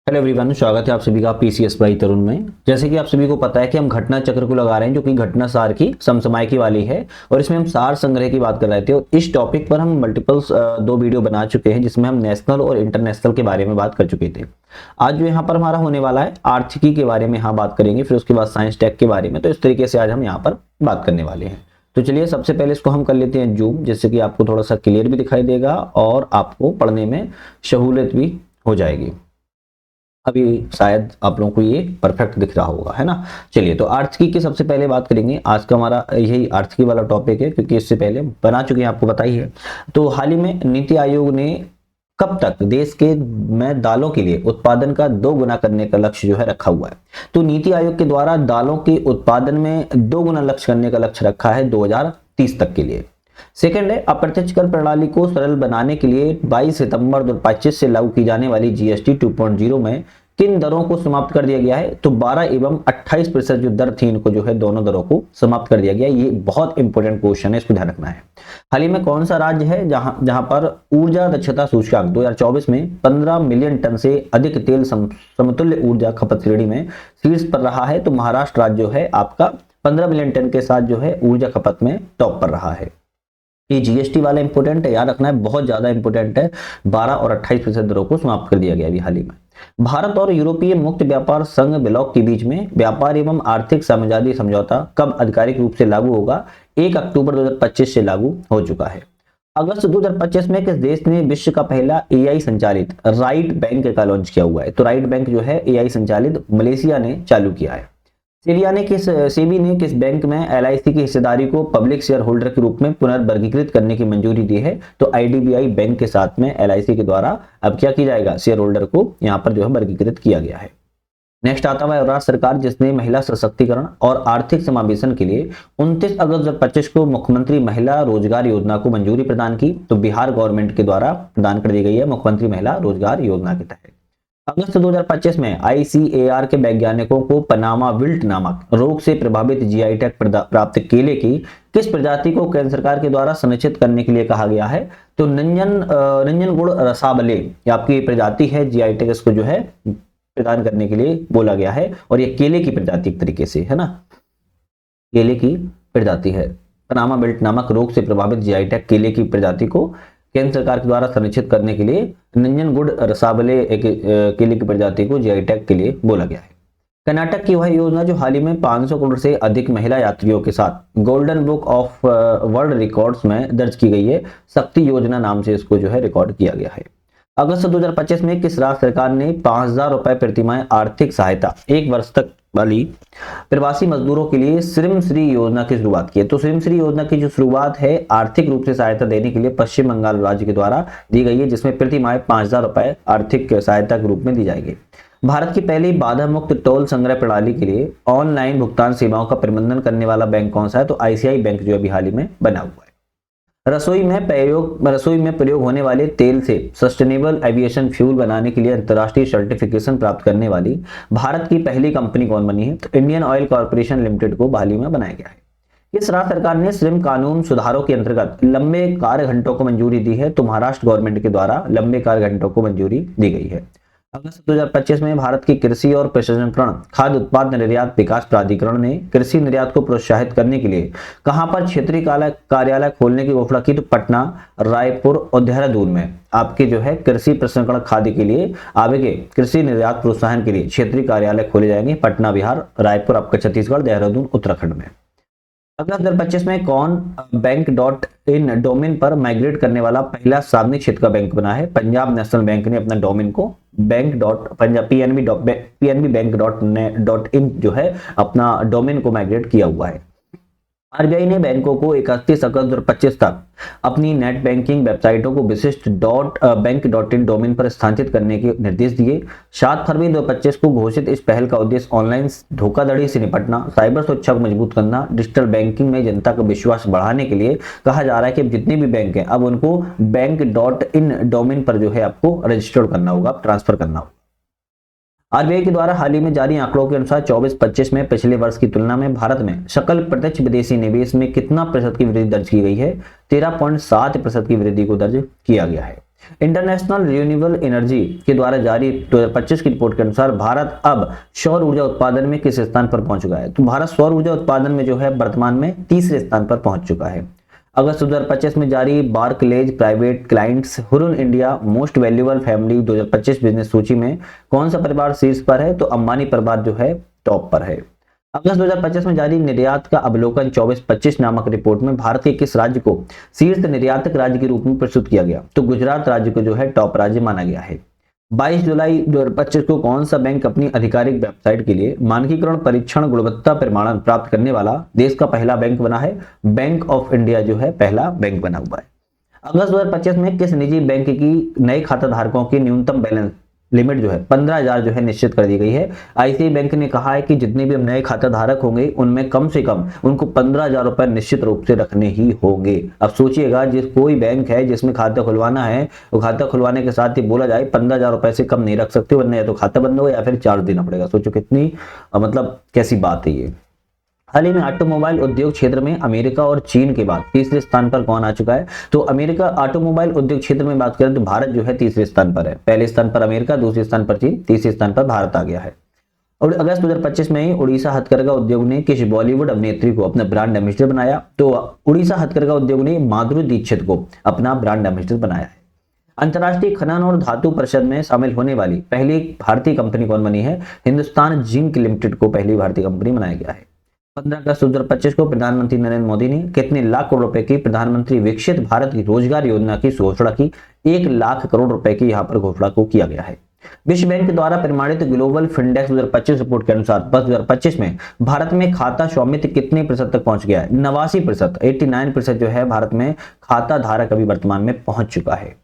Hello everyone, स्वागत है आप सभी का पीसीएस बाई तरुण में। जैसे कि आप सभी को पता है कि हम घटना चक्र को लगा रहे हैं, जो कि घटना सार की समसामयिकी वाली है और इसमें हम सार संग्रह की बात कर रहे थे। और इस टॉपिक पर हम मल्टीपल्स दो वीडियो बना चुके हैं, जिसमें हम नेशनल और इंटरनेशनल के बारे में बात कर चुके थे। आज जो यहाँ पर हमारा होने वाला है आर्थिकी के बारे में यहाँ बात करेंगे, फिर उसके बाद साइंस टेक के बारे में। तो इस तरीके से आज हम यहाँ पर बात करने वाले हैं। तो चलिए सबसे पहले इसको हम कर लेते हैं जूम, जिससे कि आपको थोड़ा सा क्लियर भी दिखाई देगा और आपको पढ़ने में सहूलियत भी हो जाएगी। अभी शायद आप लोगों को ये परफेक्ट दिख रहा होगा, है ना। चलिए, तो आर्थिकी की सबसे पहले बात करेंगे। आज का हमारा यही आर्थिकी वाला टॉपिक है, क्योंकि इससे पहले बना चुके हैं, आपको पता ही है। तो हाल ही में नीति आयोग ने कब तक देश के में दालों के लिए उत्पादन का 2 गुना करने का लक्ष्य जो है रखा हुआ है। तो नीति आयोग के द्वारा दालों के उत्पादन में 2 गुना लक्ष्य करने का लक्ष्य रखा है 2030 तक के लिए। सेकंड है, अप्रत्यक्ष कर प्रणाली को सरल बनाने के लिए 22 सितंबर 2025 से लागू की जाने वाली जीएसटी 2.0 में किन दरों को समाप्त कर दिया गया है। तो 12 एवं 28% जो दर थी, इनको जो है दोनों दरों को समाप्त कर दिया गया। ये बहुत इंपॉर्टेंट क्वेश्चन है, इसको ध्यान रखना है। हाल ही में कौन सा राज्य है जहां पर ऊर्जा दक्षता सूचकांक 2024 में 15 मिलियन टन से अधिक तेल समतुल्य ऊर्जा खपत श्रेणी में शीर्ष पर रहा है। तो महाराष्ट्र राज्य जो है आपका 15 मिलियन टन के साथ जो है ऊर्जा खपत में टॉप पर रहा है। ये जीएसटी वाला इंपोर्टेंट है, याद रखना है, बहुत ज्यादा इंपोर्टेंट है। 12 और 28% दरों को समाप्त कर दिया गया अभी हाल ही में। भारत और यूरोपीय मुक्त व्यापार संघ ब्लॉक के बीच में व्यापार एवं आर्थिक साझेदारी समझौता कब आधिकारिक रूप से लागू होगा। 1 अक्टूबर 2025 से लागू हो चुका है। अगस्त 2025 में किस देश ने विश्व का पहला एआई संचालित राइट बैंक का लॉन्च किया हुआ है। तो राइट बैंक जो है एआई संचालित मलेशिया ने चालू किया है। सेबी ने किस बैंक में एलआईसी की हिस्सेदारी को पब्लिक शेयर होल्डर के रूप में पुनर्वर्गीकृत करने की मंजूरी दी है। तो आईडीबीआई बैंक के साथ में एलआईसी के द्वारा अब क्या किया जाएगा, शेयर होल्डर को यहाँ पर जो है वर्गीकृत किया गया है। नेक्स्ट आता है राज्य सरकार, जिसने महिला सशक्तिकरण और आर्थिक समावेशन के लिए 29 अगस्त 2025 को मुख्यमंत्री महिला रोजगार योजना को मंजूरी प्रदान की। तो बिहार गवर्नमेंट के द्वारा प्रदान कर दी गई है मुख्यमंत्री महिला रोजगार योजना के तहत। अगस्त 2025 में आईसीएआर के वैज्ञानिकों को पनामा विल्ट नामक रोग से प्रभावित जीआई टैग प्राप्त केले की किस प्रजाति को केंद्र सरकार के द्वारा सुनिश्चित करने के लिए कहा गया है। तो नंजनगुड़ रसाबले आपकी प्रजाति है, जीआई टैग इसको जो है प्रदान करने के लिए बोला गया है। और ये केले की प्रजाति एक तरीके से, है ना, केले की प्रजाति है। पनामा विल्ट नामक रोग से प्रभावित जीआई टैग केले की प्रजाति को केंद्र सरकार के द्वारा सुनिश्चित करने के लिए नंजनगुड़ रसाबले केले की प्रजाति को जीआई टैग के लिए बोला गया है। कर्नाटक की वह योजना जो हाल ही में 500 करोड़ से अधिक महिला यात्रियों के साथ golden book of world records में दर्ज की गई है, शक्ति योजना नाम से इसको जो है रिकॉर्ड किया गया है। अगस्त 2025 में किस राज्य सरकार ने 5,000 रुपए प्रतिमाह आर्थिक सहायता 1 वर्ष तक वाली प्रवासी मजदूरों के लिए श्रमश्री योजना की शुरुआत की है। तो श्रमश्री योजना की जो शुरुआत है आर्थिक रूप से सहायता देने के लिए पश्चिम बंगाल राज्य के द्वारा दी गई है, जिसमें प्रति माह 5,000 रुपए आर्थिक सहायता के रूप में दी जाएगी। भारत की पहली बाधा मुक्त टोल संग्रह प्रणाली के लिए ऑनलाइन भुगतान सेवाओं का प्रबंधन करने वाला बैंक कौन सा है। तो आईसीआई बैंक जो अभी हाल ही में बना हुआ है। रसोई में प्रयोग होने वाले तेल से सस्टेनेबल एविएशन फ्यूल बनाने के लिए अंतर्राष्ट्रीय सर्टिफिकेशन प्राप्त करने वाली भारत की पहली कंपनी कौन बनी है। तो इंडियन ऑयल कॉर्पोरेशन लिमिटेड को हाल ही में बनाया गया है। किस राज्य सरकार ने श्रम कानून सुधारों के अंतर्गत लंबे कार्य घंटों को मंजूरी दी है। तो महाराष्ट्र गवर्नमेंट के द्वारा लंबे कार्य घंटों को मंजूरी दी गई है। अगस्त 2025 में भारत की कृषि और प्रसंस्करण खाद्य उत्पाद निर्यात विकास प्राधिकरण ने कृषि निर्यात को प्रोत्साहित करने के लिए कहां पर क्षेत्रीय कार्यालय खोलने की घोषणा की। तो पटना, रायपुर और देहरादून में आपके जो है कृषि प्रसंस्करण खाद्य के लिए आगे कृषि निर्यात प्रोत्साहन के लिए क्षेत्रीय कार्यालय खोले जाएंगे। पटना बिहार, रायपुर आपका छत्तीसगढ़, देहरादून उत्तराखंड में। अगस्त 2025 में कौन बैंक.इन डोमेन पर माइग्रेट करने वाला पहला सार्वजनिक क्षेत्र का बैंक बना है। पंजाब नेशनल बैंक ने अपना डोमेन को पीएनबी बैंक.इन जो है अपना डोमेन को माइग्रेट किया हुआ है। आरबीआई ने बैंकों को 31 अगस्त 2025 तक अपनी नेट बैंकिंग वेबसाइटों को विशिष्ट बैंक.इन डोमेन पर स्थानांतरित करने के निर्देश दिए। 7 फरवरी 2025 को घोषित इस पहल का उद्देश्य ऑनलाइन धोखाधड़ी से निपटना, साइबर सुरक्षा को मजबूत करना, डिजिटल बैंकिंग में जनता का विश्वास बढ़ाने के लिए कहा जा रहा है कि जितने भी बैंक हैं अब उनको बैंक.इन डोमेन पर जो है आपको रजिस्टर्ड करना होगा, ट्रांसफर करना होगा। आरबीआई के द्वारा हाल ही में जारी आंकड़ों के अनुसार 24-25 में पिछले वर्ष की तुलना में भारत में सकल प्रत्यक्ष विदेशी निवेश में कितना प्रतिशत की वृद्धि दर्ज की गई है। 13.7% की वृद्धि को दर्ज किया गया है। इंटरनेशनल रिन्यूएबल एनर्जी के द्वारा जारी 2025 की रिपोर्ट के अनुसार भारत अब सौर ऊर्जा उत्पादन में किस स्थान पर पहुंच चुका है? तो भारत सौर ऊर्जा उत्पादन में जो है वर्तमान में तीसरे स्थान पर पहुंच चुका है। अगस्त 2025 में जारी Barclays private clients Hurun India most valuable family 2025 business सूची में कौन सा परिवार शीर्ष पर है? तो अंबानी परिवार जो है टॉप पर है। अगस्त 2025 में जारी निर्यात का अवलोकन 24-25 नामक रिपोर्ट में भारत के किस राज्य को शीर्ष निर्यातक राज्य के रूप में प्रस्तुत किया गया? तो गुजरात राज्य को जो है टॉप राज्य माना गया है। 22 जुलाई 2025 को कौन सा बैंक अपनी आधिकारिक वेबसाइट के लिए मानकीकरण परीक्षण गुणवत्ता प्रमाणन प्राप्त करने वाला देश का पहला बैंक बना है? बैंक ऑफ इंडिया जो है पहला बैंक बना हुआ है। अगस्त 2025 में किस निजी बैंक की नए खाता धारकों की न्यूनतम बैलेंस लिमिट जो है 15,000 जो है निश्चित कर दी गई है? आईसीआई बैंक ने कहा है कि जितने भी नए खाता धारक होंगे उनमें कम से कम उनको 15,000 रुपए निश्चित रूप से रखने ही होंगे। अब सोचिएगा, जिस कोई बैंक है जिसमें खाता खुलवाना है, वो खाता खुलवाने के साथ ही बोला जाए 15,000 रुपए से कम नहीं रख सकते, वरना या तो खाता बंद होगा या फिर चार्ज देना पड़ेगा। सोचो कितनी मतलब कैसी बात है ये। हाल ही में ऑटोमोबाइल उद्योग क्षेत्र में अमेरिका और चीन के बाद तीसरे स्थान पर कौन आ चुका है? तो अमेरिका ऑटोमोबाइल उद्योग क्षेत्र में बात करें तो भारत जो है तीसरे स्थान पर है। पहले स्थान पर अमेरिका, दूसरे स्थान पर चीन, तीसरे स्थान पर भारत आ गया है। और अगस्त 2025 में ही उड़ीसा हथकरघा उद्योग ने किस बॉलीवुड अभिनेत्री को अपना ब्रांड एम्बेसडर बनाया? तो उड़ीसा हथकरघा उद्योग ने माधुरी दीक्षित को अपना ब्रांड एम्बेसडर बनाया है। अंतर्राष्ट्रीय खनन और धातु परिषद में शामिल होने वाली पहली भारतीय कंपनी कौन बनी है? हिंदुस्तान जिंक लिमिटेड को पहली भारतीय कंपनी बनाया गया है। 15 अगस्त 2025 को प्रधानमंत्री नरेंद्र मोदी ने कितने लाख करोड़ रुपए की प्रधानमंत्री विकसित भारत की रोजगार योजना की घोषणा की? 1 लाख करोड़ रुपए की यहाँ पर घोषणा को किया गया है। विश्व बैंक द्वारा प्रमाणित ग्लोबल फिनडेक्स 2025 रिपोर्ट के अनुसार वर्ष 2025 में भारत में खाता स्वामित्व कितने प्रतिशत तक पहुंच गया है? 89%, 89% जो है भारत में खाता धारक अभी वर्तमान में पहुंच चुका है।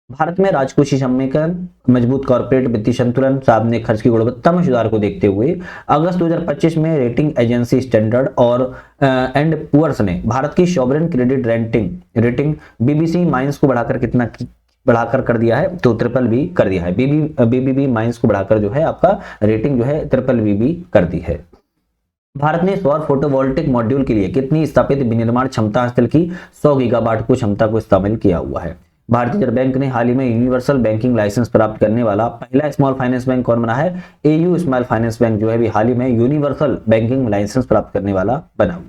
भारत में राजकोषीय समेकन, मजबूत कॉर्पोरेट वित्तीय संतुलन, सार्वजनिक खर्च की गुणवत्ता में सुधार को देखते हुए अगस्त 2025 में रेटिंग एजेंसी स्टैंडर्ड और एंड पुअर्स ने भारत की sovereign credit rating BBC minus को बढ़ाकर कितना बढ़ाकर कर दिया है? तो BBB कर दिया है। बीबीबी माइनस को बढ़ाकर जो है आपका रेटिंग जो है BBB कर दी है। भारत ने सौर फोटोवोल्टिक मॉड्यूल के लिए कितनी स्थापित विनिर्माण क्षमता हासिल की? 100 गीगावाट को क्षमता को इस्तेमाल किया हुआ है। भारतीय रिजर्व बैंक ने हाल ही में यूनिवर्सल बैंकिंग लाइसेंस प्राप्त करने वाला पहला स्मॉल फाइनेंस बैंक कौन बना है? एयू स्मॉल फाइनेंस बैंक जो है भी हाल ही में यूनिवर्सल बैंकिंग लाइसेंस प्राप्त करने वाला बना हुआ है।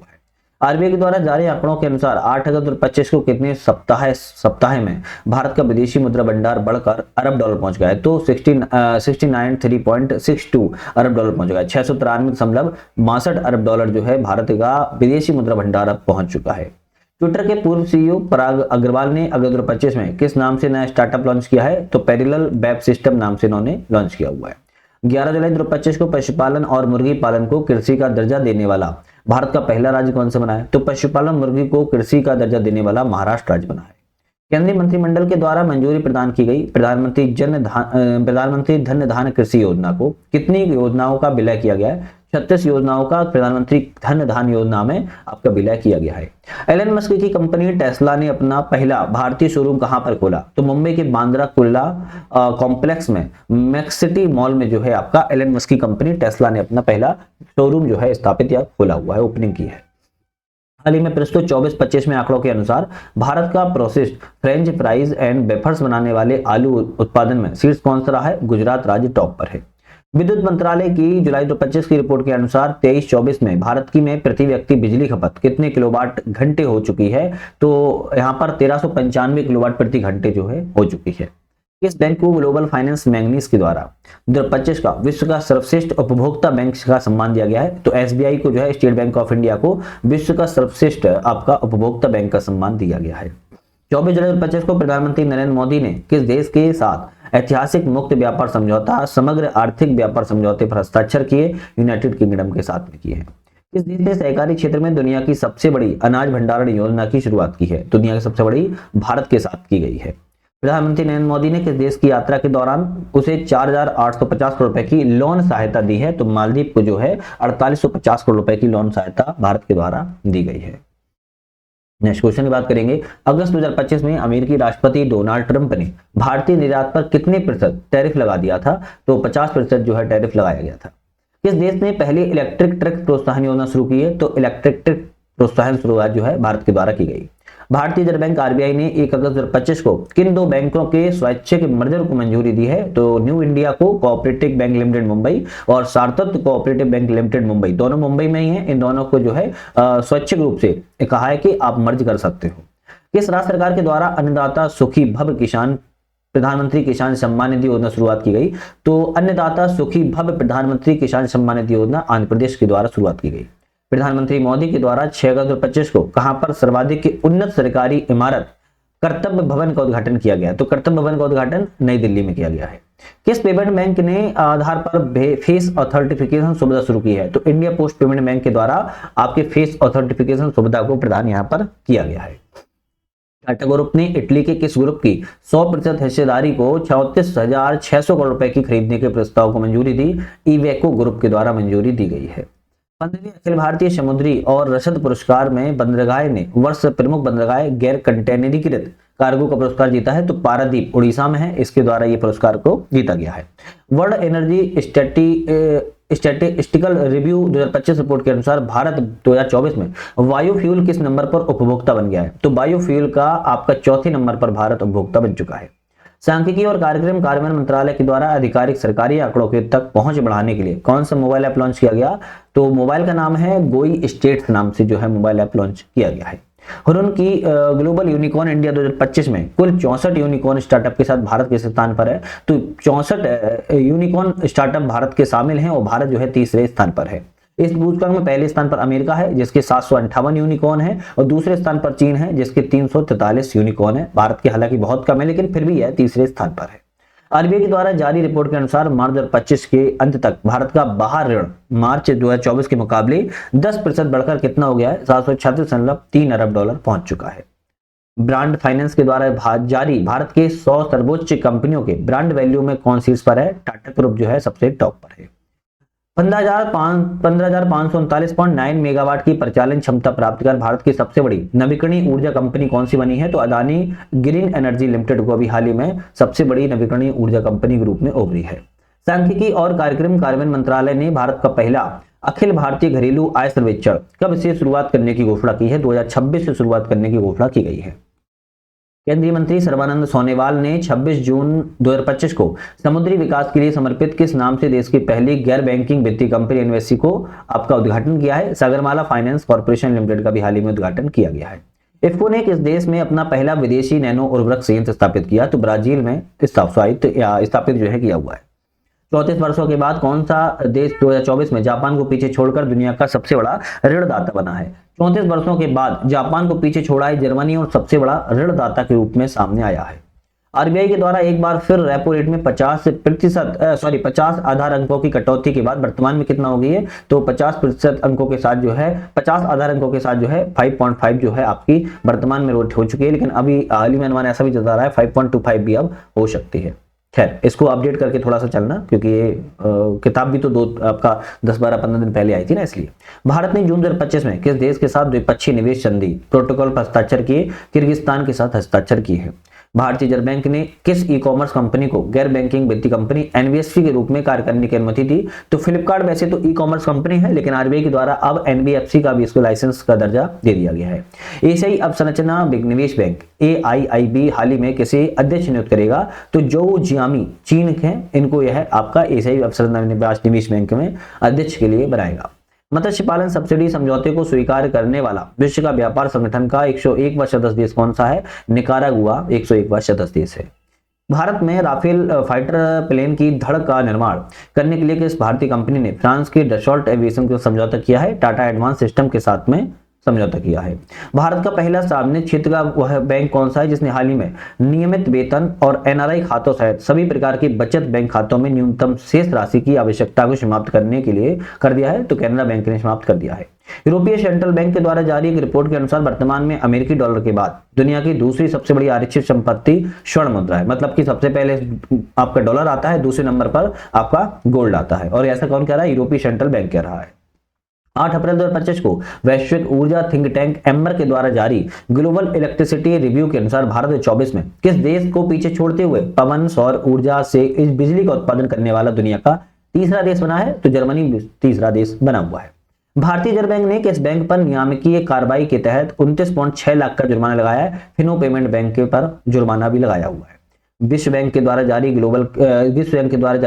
आरबीआई के द्वारा जारी आंकड़ों के अनुसार 8 अगस्त 2025 को कितने सप्ताह में भारत का विदेशी मुद्रा भंडार बढ़कर अरब डॉलर पहुंच गया है? तो 693.62 अरब डॉलर पहुंच गया है। 693.62 अरब डॉलर जो है भारत का विदेशी मुद्रा भंडार अब पहुंच चुका है। ट्विटर के पूर्व सीईओ पराग अग्रवाल ने अगस्त 2025 में किस नाम से नया स्टार्टअप लॉन्च किया है? तो पैरेलल वेब सिस्टम नाम से इन्होंने लॉन्च किया हुआ है। 11 जुलाई 2025 को पशुपालन और मुर्गी पालन को कृषि का दर्जा देने वाला भारत का पहला राज्य कौन सा बना है? तो पशुपालन मुर्गी को कृषि का दर्जा देने वाला महाराष्ट्र राज्य बना है। केंद्रीय मंत्रिमंडल के द्वारा मंजूरी प्रदान की गई प्रधानमंत्री धन धान्य कृषि योजना को कितनी योजनाओं का विलय किया गया है? 36 योजनाओं का प्रधानमंत्री धन धान्य योजना में आपका विलय किया गया है। एलन मस्क की कंपनी टेस्ला ने अपना पहला भारतीय शोरूम कहां पर खोला? तो मुंबई के बांद्रा कुर्ला कॉम्प्लेक्स में मैक्सिटी मॉल में जो है आपका एलन मस्क की कंपनी टेस्ला ने अपना पहला शोरूम जो है स्थापित या खोला हुआ है, ओपनिंग की है। हाल ही में प्रस्तुत 24-25 में आंकड़ों के अनुसार भारत का processed French fries and wafers बनाने वाले आलू उत्पादन में शीर्ष कौन सा रहा है? गुजरात राज्य टॉप पर है। विद्युत मंत्रालय की जुलाई 2025 की रिपोर्ट के अनुसार 23-24 में भारत की में प्रति व्यक्ति बिजली खपत कितने किलोवाट घंटे हो चुकी है? तो यहाँ पर 1395 किलोवाट प्रति घंटे जो है हो चुकी है। किस बैंक को ग्लोबल फाइनेंस मैग्नीज के द्वारा 2025 का विश्व का सर्वश्रेष्ठ उपभोक्ता बैंक का सम्मान दिया गया है? तो एसबीआई को जो है स्टेट बैंक ऑफ इंडिया को विश्व का सर्वश्रेष्ठ आपका उपभोक्ता बैंक का सम्मान दिया गया है। 24 जुलाई 2025 को प्रधानमंत्री नरेंद्र मोदी ने किस देश के साथ ऐतिहासिक मुक्त व्यापार समझौता समग्र आर्थिक व्यापार समझौते पर हस्ताक्षर किए? यूनाइटेड किंगडम के साथ में किए हैं। किस देश ने सहकारी क्षेत्र में दुनिया की सबसे बड़ी अनाज भंडारण योजना की शुरुआत की है? तो दुनिया की सबसे बड़ी भारत के साथ की गई है। प्रधानमंत्री नरेंद्र मोदी ने किस देश की यात्रा के दौरान उसे 4,850 करोड़ रुपए की लोन सहायता दी है? तो मालदीव को जो है 4,850 करोड़ रुपए की लोन सहायता भारत के द्वारा दी गई है। नेक्स्ट क्वेश्चन की बात करेंगे। अगस्त 2025 में अमेरिकी राष्ट्रपति डोनाल्ड ट्रंप ने भारतीय निर्यात पर कितने प्रतिशत टैरिफ लगा दिया था? तो 50% जो है टैरिफ लगाया गया था। किस देश ने पहले इलेक्ट्रिक ट्रक प्रोत्साहन योजना शुरू की है? तो इलेक्ट्रिक ट्रक प्रोत्साहन शुरुआत जो है भारत के द्वारा की गई। भारतीय रिजर्व बैंक आरबीआई ने 1 अगस्त 2025 को किन दो बैंकों के स्वैच्छिक मर्जर को मंजूरी दी है? तो न्यू इंडिया को कोऑपरेटिव बैंक लिमिटेड मुंबई और Saraswat cooperative bank limited Mumbai, दोनों मुंबई में ही है। इन दोनों को जो है स्वैच्छिक रूप से कहा है कि आप मर्ज कर सकते हो। किस राज्य सरकार के द्वारा अन्नदाता सुखी भव किसान प्रधानमंत्री किसान सम्मान निधि योजना शुरुआत की गई? तो अन्नदाता सुखी भव प्रधानमंत्री किसान सम्मान निधि योजना आंध्र प्रदेश के द्वारा शुरुआत की गई। प्रधानमंत्री मोदी के द्वारा 6 अगस्त 2025 को कहां पर सर्वाधिक उन्नत सरकारी इमारत कर्तव्य भवन का उद्घाटन किया गया? तो कर्तव्य भवन का उद्घाटन नई दिल्ली में किया गया है। किस पेमेंट बैंक ने आधार पर फेस ऑथेंटिफिकेशन सुविधा शुरू की है? तो इंडिया पोस्ट पेमेंट बैंक के द्वारा आपके फेस ऑथेंटिफिकेशन सुविधा को प्रदान यहां पर किया गया है। टाटा ग्रुप ने इटली के किस ग्रुप की 100% हिस्सेदारी को 34,600 करोड़ रुपए की खरीदने के प्रस्ताव को मंजूरी दी? इवेको ग्रुप के द्वारा मंजूरी दी गई है। 15वीं अखिल भारतीय समुद्री और रसद पुरस्कार में बंदरगाह ने वर्ष प्रमुख बंदरगाह गैर कंटेनरीकृत कार्गो का पुरस्कार जीता है। तो पारादीप उड़ीसा में है, इसके द्वारा ये पुरस्कार को जीता गया है। World energy statistical review 2025 report के अनुसार भारत 2024 में बायोफ्यूल किस नंबर पर उपभोक्ता बन गया है? तो बायोफ्यूल का आपका चौथे नंबर पर भारत उपभोक्ता बन चुका है। सांख्यिकी और कार्यक्रम कार्यान्वयन मंत्रालय के द्वारा आधिकारिक सरकारी आंकड़ों के तक पहुंच बढ़ाने के लिए कौन सा मोबाइल ऐप लॉन्च किया गया? तो मोबाइल का नाम है गोई स्टेट्स नाम से जो है मोबाइल ऐप लॉन्च किया गया है। हुरन की ग्लोबल यूनिकॉर्न इंडिया 2025 में कुल 64 यूनिकॉर्न स्टार्टअप के साथ भारत किस स्थान पर है? तो 64 यूनिकॉर्न स्टार्टअप भारत के शामिल हैं और भारत जो है तीसरे स्थान पर है। इस सूचकांक में पहले स्थान पर अमेरिका है जिसके 758 यूनिकॉर्न है और दूसरे स्थान पर चीन है जिसके 343 यूनिकॉर्न है। भारत के हालांकि बहुत कम है लेकिन फिर भी यह तीसरे स्थान पर है। आरबीआई के द्वारा जारी रिपोर्ट के अनुसार मार्च 2025 के अंत तक भारत का बाहर ऋण मार्च 2024 के मुकाबले 10% बढ़कर कितना हो गया है? 736.3 अरब डॉलर पहुंच चुका है। ब्रांड फाइनेंस के द्वारा जारी भारत के 100 सर्वोच्च कंपनियों के ब्रांड वैल्यू में कौन शीर्ष पर है? टाटा ग्रुप जो है सबसे टॉप पर है। 15,539.9 मेगावाट की परिचालन क्षमता प्राप्त कर भारत की सबसे बड़ी नवीकरणीय ऊर्जा कंपनी कौन सी बनी है? तो अदानी ग्रीन एनर्जी लिमिटेड को अभी हाल ही में सबसे बड़ी नवीकरणीय ऊर्जा कंपनी के रूप में उभरी है। सांख्यिकी और कार्यक्रम कार्यान्वयन मंत्रालय ने भारत का पहला अखिल भारतीय घरेलू आय सर्वेक्षण कब से शुरुआत करने की घोषणा की है? 2026 से शुरुआत करने की घोषणा की गई है। केंद्रीय मंत्री सर्बानंद सोनोवाल ने 26 जून 2025 को समुद्री विकास के लिए समर्पित किस नाम से देश की पहली गैर बैंकिंग वित्तीय कंपनी एनवीएससी को आपका उद्घाटन किया है? सागरमाला फाइनेंस कॉर्पोरेशन लिमिटेड का भी हाल ही में उद्घाटन किया गया है। इफ्को ने किस देश में अपना पहला विदेशी नैनो उर्वरक संयंत्र स्थापित किया? तो ब्राजील में स्थापित जो है किया हुआ है। 34 वर्षों के बाद कौन सा देश 2024 में जापान को पीछे छोड़कर दुनिया का सबसे बड़ा ऋणदाता बना है? 34 वर्षों के बाद जापान को पीछे छोड़ा है जर्मनी और सबसे बड़ा ऋणदाता के रूप में सामने आया है। आरबीआई के द्वारा एक बार फिर रेपो रेट में 50 आधार अंकों की कटौती के बाद वर्तमान में कितना हो गई है? तो 50% अंकों के साथ जो है 50 आधार अंकों के साथ जो है 5.5 जो है आपकी वर्तमान में रेट हो चुकी है, लेकिन अभी हाल ही में अनुमान ऐसा भी जता रहा है 5.25 भी अब हो सकती है। खैर इसको अपडेट करके थोड़ा सा चलना क्योंकि ये किताब भी तो आपका 10-12-15 दिन पहले आई थी ना, इसलिए। भारत ने जून 2025 में किस देश के साथ द्विपक्षीय निवेश संधि प्रोटोकॉल पर हस्ताक्षर किए? किर्गिस्तान के साथ हस्ताक्षर किए हैं। भारतीय रिजर्व बैंक ने किस ई कॉमर्स कंपनी को गैर बैंकिंग वित्तीय कंपनी एनबीएफसी के रूप में कार्य करने की अनुमति दी? तो फ्लिपकार्ट वैसे तो ई कॉमर्स कंपनी है लेकिन आरबीआई के द्वारा अब एनबीएफसी का भी इसको लाइसेंस का दर्जा दे दिया गया है। एशियाई अवसंरचना निवेश बैंक AIIB हाल ही में किसे अध्यक्ष नियुक्त करेगा? तो जो जियामी चीन है इनको यह आपका एशियाई अवसंरचना निवेश बैंक में अध्यक्ष के लिए बनाएगा। मत्स्य पालन सब्सिडी समझौते को स्वीकार करने वाला विश्व का व्यापार संगठन का 101वां सदस्य देश कौन सा है? निकारागुआ 101वां सदस्य देश है। भारत में राफेल फाइटर प्लेन की धड़ का निर्माण करने के लिए किस भारतीय कंपनी ने फ्रांस के डसॉल्ट एविएशन के समझौता किया है? टाटा एडवांस सिस्टम के साथ में समझौता किया है। भारत का पहला सार्वजनिक क्षेत्र का वह बैंक कौन सा है जिसने हाल ही में नियमित वेतन और एनआरआई खातों सहित सभी प्रकार की बचत बैंक खातों में न्यूनतम शेष राशि की आवश्यकता को समाप्त करने के लिए कर दिया है? तो कैनरा बैंक ने समाप्त कर दिया है। यूरोपीय सेंट्रल बैंक के द्वारा जारी एक रिपोर्ट के अनुसार वर्तमान में अमेरिकी डॉलर के बाद दुनिया की दूसरी सबसे बड़ी आरक्षित संपत्ति स्वर्ण मुद्रा है। मतलब कि सबसे पहले आपका डॉलर आता है, दूसरे नंबर पर आपका गोल्ड आता है। और ऐसा कौन कह रहा है? यूरोपीय सेंट्रल बैंक कह रहा है। 8 अप्रैल 2025 को वैश्विक ऊर्जा थिंक टैंक एम्बर के द्वारा जारी ग्लोबल इलेक्ट्रिसिटी रिव्यू के अनुसार भारत 2024 में किस देश को पीछे छोड़ते हुए पवन सौर ऊर्जा से इस बिजली का उत्पादन करने वाला दुनिया का तीसरा देश बना है? तो जर्मनी तीसरा देश बना हुआ है। भारतीय रिजर्व बैंक ने किस बैंक पर नियामकीय कार्रवाई के तहत 29.6 लाख का जुर्माना लगाया है? फिनो पेमेंट बैंक के पर जुर्माना भी लगाया हुआ है। विश्व बैंक के द्वारा जारी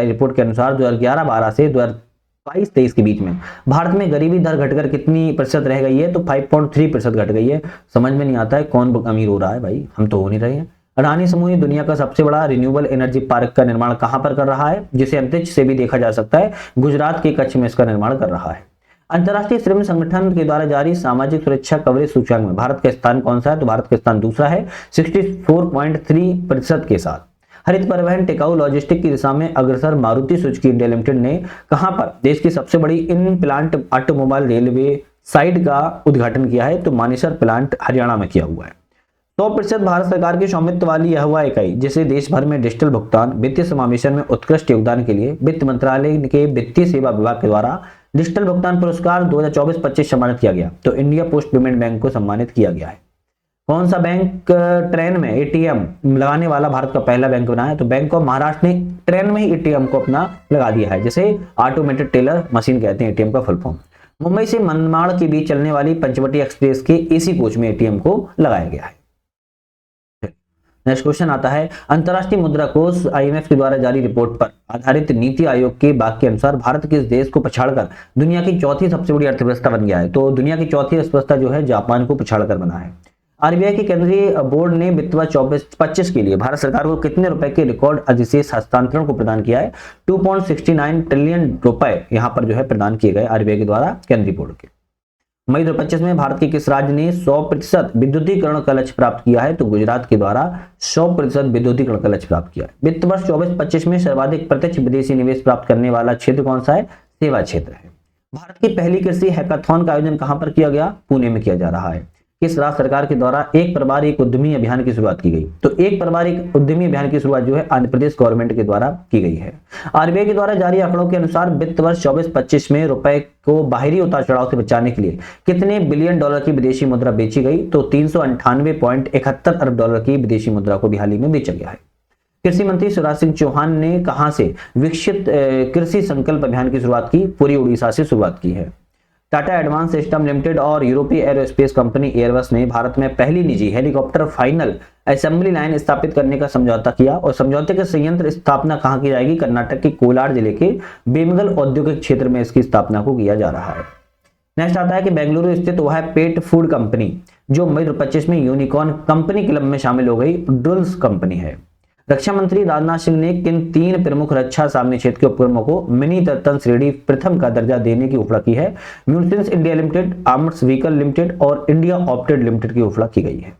रिपोर्ट के अनुसार 2011-12 से 2022-23 के बीच में भारत में गरीबी दर घटकर कितनी प्रतिशत रह गई है? तो 5.3% घट गई है। समझ में नहीं आता है कौन अमीर हो रहा है भाई, हम तो हो नहीं रहे हैं। अडानी समूह दुनिया का सबसे बड़ा रिन्यूएबल एनर्जी पार्क का निर्माण कहां पर कर रहा है, जिसे अंतरिक्ष से भी देखा जा सकता है? गुजरात के कच्छ में इसका निर्माण कर रहा है। अंतर्राष्ट्रीय श्रम संगठन के द्वारा जारी सामाजिक सुरक्षा कवरेज सूचकांक में भारत का स्थान कौन सा है? तो भारत का स्थान दूसरा है 64.3% के साथ। हरित परिवहन टिकाऊ लॉजिस्टिक की दिशा में अग्रसर मारुति सुजुकी इंडिया लिमिटेड ने कहां पर देश की सबसे बड़ी in plant automobile railway site का उद्घाटन किया है? तो मानेसर प्लांट हरियाणा में किया हुआ है। 100% भारत सरकार के स्वामित्व वाली यह हुआ इकाई जिसे देश भर में डिजिटल भुगतान वित्तीय समावेशन में उत्कृष्ट योगदान के लिए वित्त मंत्रालय के वित्तीय सेवा विभाग के द्वारा डिजिटल भुगतान पुरस्कार 2024-25 सम्मानित किया गया। तो इंडिया पोस्ट पेमेंट बैंक को सम्मानित किया गया है। कौन सा बैंक ट्रेन में एटीएम लगाने वाला भारत का पहला बैंक बना है? तो बैंक ऑफ महाराष्ट्र ने ट्रेन में ही एटीएम को अपना लगा दिया है, जिसे ऑटोमेटेड टेलर मशीन कहते हैं, एटीएम का फुल फॉर्म। मुंबई से मनमाड़ के बीच चलने वाली पंचवटी एक्सप्रेस के एसी कोच में एटीएम को लगाया गया है। नेक्स्ट क्वेश्चन आता है, अंतर्राष्ट्रीय मुद्रा कोष आईएमएफ के द्वारा जारी रिपोर्ट पर आधारित नीति आयोग के वाक्य के अनुसार भारत किस देश को पछाड़कर दुनिया की चौथी सबसे बड़ी अर्थव्यवस्था बन गया है? तो दुनिया की चौथी अर्थव्यवस्था जो है जापान को पछाड़कर बना है। आरबीआई के केंद्रीय बोर्ड ने वित्त वर्ष 24-25 के लिए भारत सरकार को कितने रुपए के रिकॉर्ड अधिशेष हस्तांतरण को प्रदान किया है? 2.69 ट्रिलियन रुपए यहाँ पर जो है प्रदान किए गए आरबीआई के द्वारा केंद्रीय बोर्ड के। मई 2025 में भारत के किस राज्य ने 100% विद्युतीकरण का लक्ष्य प्राप्त किया है? तो गुजरात के द्वारा 100% विद्युतीकरण का लक्ष्य प्राप्त किया है। वित्त वर्ष 24-25 में सर्वाधिक प्रत्यक्ष विदेशी निवेश प्राप्त करने वाला क्षेत्र कौन सा है? सेवा क्षेत्र है। भारत की पहली कृषि हैकाथॉन का आयोजन कहां पर किया गया? पुणे में किया जा रहा है। किस राज्य सरकार के द्वारा एक परिवार एक उद्यमी अभियान की शुरुआत की गई? तो एक परिवार एक उद्यमी अभियान की शुरुआत जो है आंध्र प्रदेश गवर्नमेंट के द्वारा की गई है। आरबीआई के द्वारा जारी आंकड़ों के अनुसार वित्त वर्ष 24-25 में रुपए को बाहरी उतार चढ़ाव से बचाने के लिए कितने बिलियन डॉलर की विदेशी मुद्रा बेची गई? तो 398.71 अरब डॉलर की विदेशी मुद्रा को भी हाल ही में बेचा गया है। कृषि मंत्री शिवराज सिंह चौहान ने कहां से विकसित कृषि संकल्प अभियान की शुरुआत की? पूरी उड़ीसा से शुरुआत की है। टाटा एडवांस सिस्टम लिमिटेड और यूरोपीय एरोस्पेस कंपनी एयरबस ने भारत में पहली निजी हेलीकॉप्टर फाइनल असेंबली लाइन स्थापित करने का समझौता किया और समझौते के संयंत्र स्थापना कहां की जाएगी? कर्नाटक के कोलार जिले के बेमगल औद्योगिक क्षेत्र में इसकी स्थापना को किया जा रहा है। नेक्स्ट आता है कि बेंगलुरु स्थित वह पेट फूड कंपनी जो मई 2025 में यूनिकॉर्न कंपनी क्लब में शामिल हो गई ड्रुल्स कंपनी है। रक्षा मंत्री राजनाथ सिंह ने किन 3 प्रमुख रक्षा सामरिक क्षेत्र के उपक्रमों को मिनी रत्न श्रेणी प्रथम का दर्जा देने की घोषणा की है? Munitions India limited, arms vehicle limited और इंडिया ऑप्टेड लिमिटेड की घोषणा की गई है।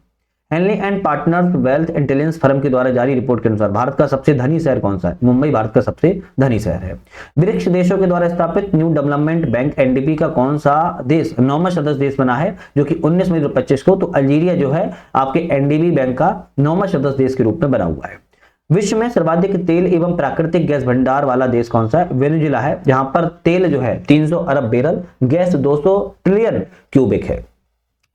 Henley and partners wealth intelligence firm के द्वारा जारी रिपोर्ट के अनुसार भारत का सबसे धनी शहर कौन सा है? मुंबई भारत का सबसे धनी शहर है। ब्रिक्स देशों के द्वारा स्थापित न्यू डेवलपमेंट बैंक एनडीबी का कौन सा देश 9वां सदस्य देश बना है? जो कि 19 मई 2025 को। तो अल्जीरिया जो है आपके एनडीबी बैंक का 9वां सदस्य देश के रूप में बना हुआ है। विश्व में सर्वाधिक तेल एवं प्राकृतिक गैस भंडार वाला देश कौन सा है? वेनेजुएला है, जहां पर तेल जो है 300 अरब बैरल, गैस 200 ट्रिलियन क्यूबिक है।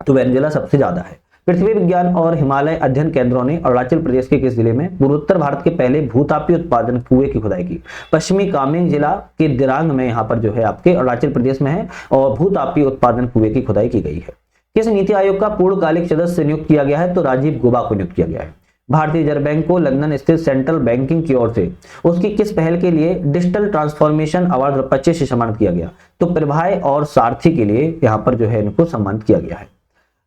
तो वेनेजुएला सबसे ज्यादा है। पृथ्वी विज्ञान और हिमालय अध्ययन केंद्रों ने अरुणाचल प्रदेश के किस जिले में पूर्वोत्तर भारत के पहले भूतापीय उत्पादन कुएं की खुदाई की? पश्चिमी कामेंग जिला के दिरांग में यहाँ पर जो है आपके अरुणाचल प्रदेश में है और भूतापीय उत्पादन कुएं की खुदाई की गई है। किस नीति आयोग का पूर्णकालिक सदस्य नियुक्त किया गया है? तो राजीव गौबा को नियुक्त किया गया है। भारतीय रिजर्व बैंक को लंदन स्थित सेंट्रल बैंकिंग की ओर से उसकी किस पहल के लिए डिजिटल ट्रांसफॉर्मेशन अवार्ड 2025 से सम्मानित किया गया? तो प्रभाय और सारथी के लिए यहाँ पर जो है इनको सम्मानित किया गया है।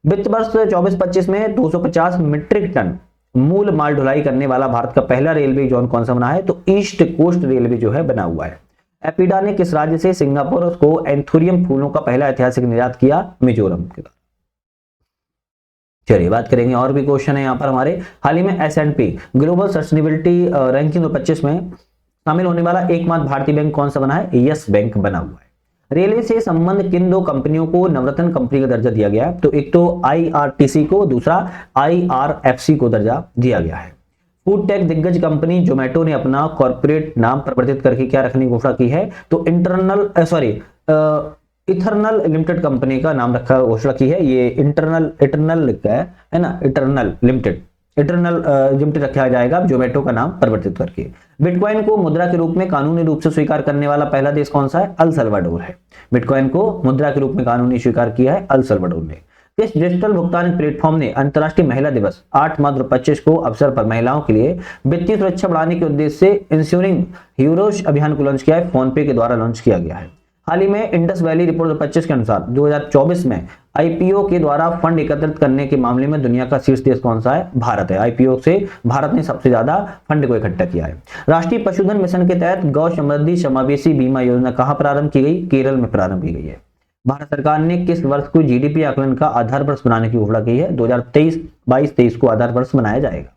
वित्त वर्ष 24-25 में 250 मीट्रिक टन मूल माल ढुलाई करने वाला भारत का पहला रेलवे जोन कौन सा बना है? तो ईस्ट कोस्ट रेलवे जो है बना हुआ है। एपिडा ने किस राज्य से सिंगापुर को एंथोरियम फूलों का पहला ऐतिहासिक निर्यात किया? मिजोरम के। चलिए बात करेंगे और भी क्वेश्चन है यहाँ पर हमारे। हाल ही में S&P ग्लोबल सस्टेनेबिलिटी रैंकिंग 2025 में शामिल होने वाला एकमात्र भारतीय बैंक कौन सा बना है? यस बैंक बना हुआ है। रेलवे से संबंध किन 2 कंपनियों को नवरत्न कंपनी का दर्जा दिया गया है? तो एक तो IRTC को, दूसरा IRFC को दर्जा दिया गया है। फूड टेक दिग्गज कंपनी जोमेटो ने अपना कॉर्पोरेट नाम परिवर्तित करके क्या रखने की घोषणा की है? तो इथरनल लिमिटेड कंपनी का नाम रखा घोषणा की है। ये इटरनल का है ना, इटरनल लिमिटेड इटरनल जिम्टी रखा जाएगा जोमेटो का नाम परिवर्तित करके। बिटकॉइन को मुद्रा के रूप में कानूनी रूप से स्वीकार करने वाला पहला देश कौन सा है? अल सल्वाडोर है। बिटकॉइन को मुद्रा के रूप में कानूनी स्वीकार किया है अल सल्वाडोर ने। इस डिजिटल भुगतान प्लेटफॉर्म ने अंतर्राष्ट्रीय महिला दिवस 8 मार्च 2025 को अवसर पर महिलाओं के लिए वित्तीय सुरक्षा बढ़ाने के उद्देश्य से इंश्योरिंग हीरोज अभियान को लॉन्च किया है। फोन पे के द्वारा लॉन्च किया गया है। हाल ही में इंडस वैली रिपोर्ट 2025 के अनुसार 2024 में आईपीओ के द्वारा फंड एकत्रित करने के मामले में दुनिया का शीर्ष देश कौन सा है? भारत है। आईपीओ से भारत ने सबसे ज्यादा फंड को इकट्ठा किया है। राष्ट्रीय पशुधन मिशन के तहत गौ समृद्धि समावेशी बीमा योजना कहां प्रारंभ की गई? केरल में प्रारंभ की गई है। भारत सरकार ने किस वर्ष को जीडीपी आकलन का आधार वर्ष बनाने की घोषणा की है? 2023 को आधार वर्ष बनाया जाएगा।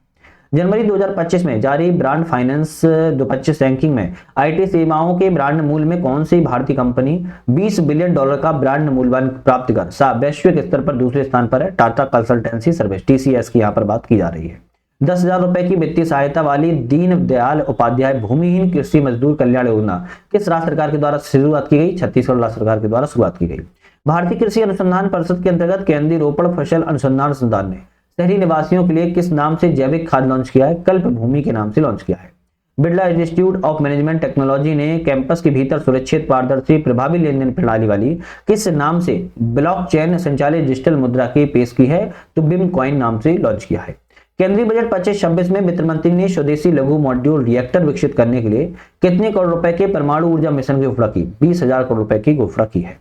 जनवरी 2025 में जारी ब्रांड फाइनेंस 2025 रैंकिंग में आईटी सेवाओं के ब्रांड मूल्य में कौन सी भारतीय कंपनी $20 बिलियन का ब्रांड मूल्यवान प्राप्त कर वैश्विक स्तर पर दूसरे स्थान पर है? टाटा कंसल्टेंसी सर्विस, टीसीएस की यहाँ पर बात की जा रही है। 10,000 रुपए की वित्तीय सहायता वाली दीनदयाल उपाध्याय भूमिहीन कृषि मजदूर कल्याण योजना किस राज्य सरकार के द्वारा शुरुआत की गई? छत्तीसगढ़ राज्य सरकार के द्वारा शुरुआत की गई। भारतीय कृषि अनुसंधान परिषद के अंतर्गत केंद्रीय रोपण फसल अनुसंधान संस्थान ने शहरी निवासियों के लिए किस नाम से जैविक खाद लॉन्च किया है? कल्प भूमि के नाम से लॉन्च किया है। Birla institute of management technology ने कैंपस के भीतर सुरक्षित, पारदर्शी, प्रभावी लेन देन प्रणाली वाली किस नाम से ब्लॉकचेन संचालित डिजिटल मुद्रा की पेश की है? तो बिम कॉइन नाम से लॉन्च किया है। केंद्रीय बजट 25-26 में वित्त मंत्री ने स्वदेशी लघु मॉड्यूल रिएक्टर विकसित करने के लिए कितने करोड़ रुपए के परमाणु ऊर्जा मिशन की घोषणा की? 20,000 करोड़ रुपए की घोषणा की है।